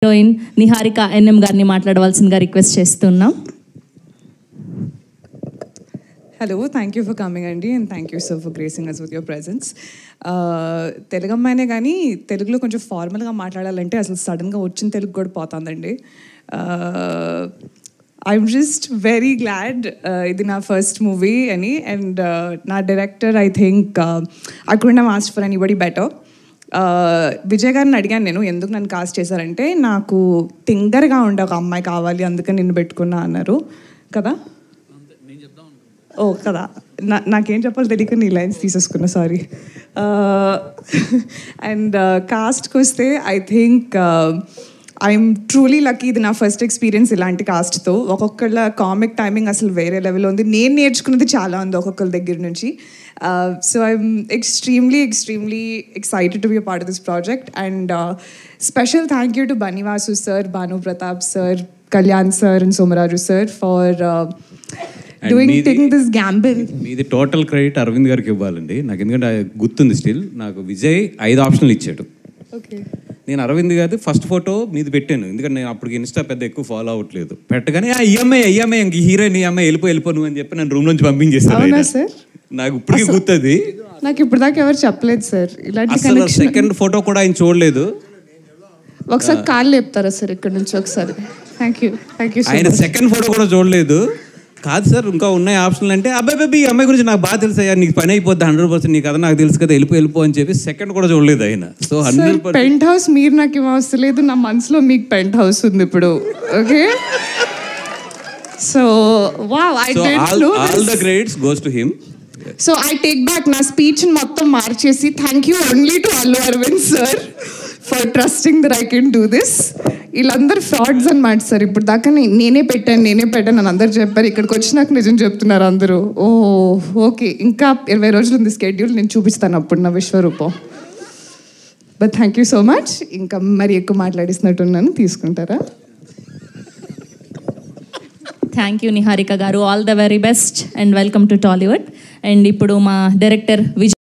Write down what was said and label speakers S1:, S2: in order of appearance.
S1: Heroine Niharika NM గారిని మాట్లాడవలసిందిగా request చేస్తున్నాం.
S2: Hello, thank you for coming, Andy, and thank you, sir, for gracing us with your presence. Telugu అమ్మాయినే కానీ తెలుగులో కొంచెం ఫార్మల్గా మాట్లాడాలంటే అసలు సడన్గా వచ్చిన తెలుగు కూడా పోతుందండి. ఐఎమ్ జస్ట్ వెరీ గ్లాడ్ ఇది నా ఫస్ట్ మూవీ అని. అండ్ నా director I think I couldn't have asked for anybody better. Vijay గారిని అడిగాను నేను, ఎందుకు నన్ను కాస్ట్ చేశారంటే నాకు థింగర్గా ఉండే ఒక అమ్మాయి కావాలి, అందుకని నిన్ను పెట్టుకున్నా అన్నారు కదా. ఓ కదా, నాకేం చెప్పాలో తెలియక నీ లైన్స్ తీసేసుకున్నా, సారీ. అండ్ కాస్ట్కి వస్తే I think I'm truly lucky. ఇది నా ఫస్ట్ ఎక్స్పీరియన్స్ ఇలాంటి కాస్ట్తో. ఒక్కొక్కళ్ళ కామిక్ టైమింగ్ అసలు వేరే లెవెల్లో ఉంది. నేను నేర్చుకున్నది చాలా ఉంది ఒక్కొక్కరి దగ్గర నుంచి. So I'm extremely excited to be a part of this project. And special thank you to Bunny Vasu sir, Bhanu Pratap sir, Kalyan sir and Somaraju sir for taking this gamble.
S3: మీది టోటల్ క్రెడిట్ అరవింద్ గారికి ఇవ్వాలండి. నాకు ఎందుకంటే గుర్తుంది స్టిల్. నాకు విజయ్ 5 ఆప్షన్లు ఇచ్చాడు. నేను అరవింద్ గారి ఫస్ట్ ఫోటో మీది పెట్టాను, ఎందుకంటే నేను అప్పటికి ఇన్స్టా పెద్ద ఎక్కువ ఫాలో అవ్వట్లేదు. పెట్టగానే ఈఎంఐ ఇంక హీరోయిన్ ఈఎంఐ వెళ్ళిపో నువ్వు అని చెప్పి నన్ను రూమ్ నుంచి పంపించేస్తాను. నాకు ఇప్పటికీ గుర్తుంది.
S2: నాకు ఇప్పుడు దాకా ఎవరు చెప్పలేదు సార్ ఇలాంటి.
S3: అసలు సెకండ్ ఫోటో కూడా ఆయన చూడలేదు.
S2: ఒకసారి కాళ్ళు లేపుతారా సార్ ఇక్కడ నుంచి ఒకసారి? Thank you.
S3: ఆయన సెకండ్ ఫోటో కూడా చూడలేదు. కాదు సార్ ఇంకా ఉన్నాయి ఆప్షన్లు అంటే, అబ్బాయి ఈ అమ్మాయి గురించి నాకు బాగా తెలుసు అయ్యా, నీకు పని అయిపోద్ది 100%, నీకు కదా నాకు తెలుసు కదా, వెళ్ళిపో అని చెప్పి సెకండ్ కూడా చూడలేదు ఆయన. సో 100%
S2: పెంట్ హౌస్ మీరు నాకు ఇవ్వవసరం లేదు, నా మనసులో మీకు పెంట్ హౌస్ ఉంది ఇప్పుడు. Okay, so wow, I did know
S3: all the credits goes to him.
S2: So I take back నా స్పీచ్ మొత్తం మార్చేసి thank you only to Allu Aravind sir for trusting that I can do this. వీళ్ళందరూ frauds అనమాట sir. ఇప్పుడు దాకా నేనే పెట్టాను అని అందరు చెప్పారు. ఇక్కడికి వచ్చినాక నిజం చెప్తున్నారు అందరూ. ఓకే, ఇంకా 20 రోజులు ఉంది స్కెడ్యూల్, నేను చూపిస్తాను అప్పుడు నా విశ్వరూపం. But thank you so much. ఇంకా మరి ఎక్కువ మాట్లాడిస్తున్నట్టున్నాను, తీసుకుంటారా?
S1: థ్యాంక్ యూ నిహారిక గారు. All the very best and welcome to Tollywood. And ఇప్పుడు మా డైరెక్టర్ విజయ్